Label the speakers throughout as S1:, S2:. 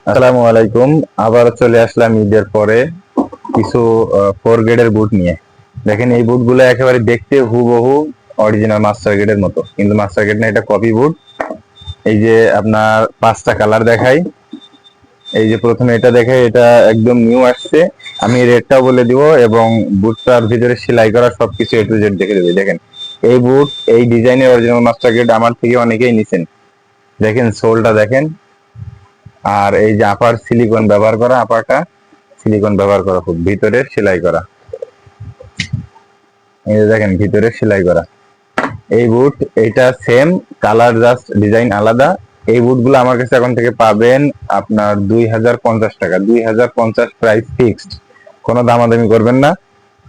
S1: আসসালামু আলাইকুম। আবার চলে আসলাম ঈদের পরে কিছু 4 গ্রেডের বুট নিয়ে। দেখেন এই বুটগুলো একেবারে দেখতে হুবহু অরিজিনাল মাস্টার গ্রেডের মতো, কিন্তু মাস্টার গ্রেড না, এটা কপি বুট। এই যে আপনার 5টা কালার দেখাই। এই যে প্রথমে এটা দেখে, এটা একদম নিউ আসছে। আমি রেটটাও বলে দিব এবং বুটটার ভিতরে সেলাই করা সবকিছু A to Z দেখে দেবে। দেখেন এই বুট, এই ডিজাইনের অরিজিনাল মাস্টার গ্রেড আমার থেকে অনেকেই নিছেন। দেখেন সোলটা দেখেন। আর এই যে আপার সিলিকন ব্যবহার করা, আপারটা সিলিকন ব্যবহার করা, খুব ভিতরে সেলাই করা। এই যে দেখেন ভিতরে সেলাই করা এই বুট। এটা সেম কালার, জাস্ট ডিজাইন আলাদা। এই বুটগুলো আমার কাছে এখন থেকে পাবেন আপনার 2050 টাকা। 2050 প্রাইস ফিক্সড, কোনো দামাদামি করবেন না।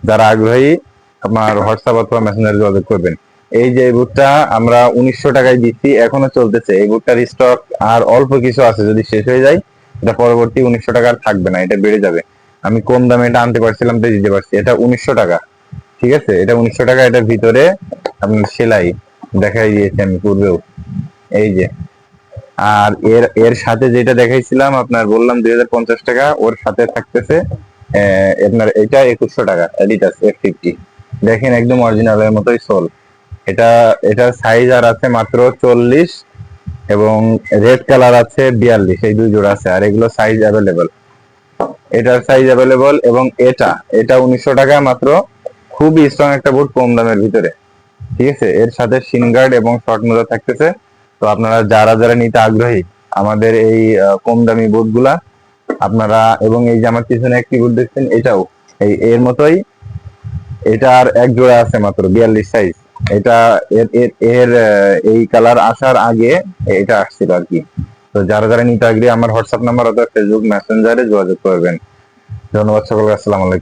S1: যারা আগ্রহী আপনার হোয়াটসঅ্যাপ অথবা মেসেঞ্জারে যোগাযোগ করবেন। এই যে এই বুটটা আমরা 1900 টাকায় দিচ্ছি, এখনো চলতেছে। এই বুটটার স্টক আর অল্প কিছু আছে, যদি শেষ হয়ে যায় এটা পরবর্তী 1900 টাকা আর থাকবে না, এটা বেড়ে যাবে। আমি কম দামে এটা আনতে পারছিলাম তাই দিতে পারছি। এটা 1900 টাকা, ঠিক আছে? এটা 1900 টাকা। এটার ভিতরে আপনার সেলাই দেখাই দিয়েছি আমি পূর্বেও। এই যে, আর এর এর সাথে যেটা দেখাইছিলাম আপনার, বললাম 2050 টাকা, ওর সাথে থাকতেছে আপনার এটা 2100 টাকা অ্যাডিডাস F50। দেখেন একদম অরিজিনালের মতোই সোল। এটা এটার সাইজ আর আছে মাত্র 40, এবং রেড কালার আছে 42। এই দুই জোড়া আছে, আর এগুলো সাইজ অ্যাভেলেবল। এটার সাইজ অ্যাভেলেবল, এবং এটা এটা 1900 টাকা মাত্র। খুবই স্ট্রং একটা বুট, কম দামের ভিতরে, ঠিক আছে? এর সাথে শিন গার্ড এবং শর্ট মোজা থাকতেছে। তো আপনারা যারা যারা নিতে আগ্রহী আমাদের এই কম দামি বুটগুলা আপনারা, এবং এই যে আমার পিছনে একটি বুট দেখছেন, এটাও এই এর মতোই। এটার এক জোড়া আছে মাত্র 42 সাইজ। এটা এর এর এর এই কালার আসার আগে এটা আসছিল আর কি। তো যারা যারা নিতে আগ্রহী আমার হোয়াটসঅ্যাপ নাম্বার অথবা ফেসবুক মেসেঞ্জারে যোগাযোগ করবেন। ধন্যবাদ সকলকে। আসসালামু আলাইকুম।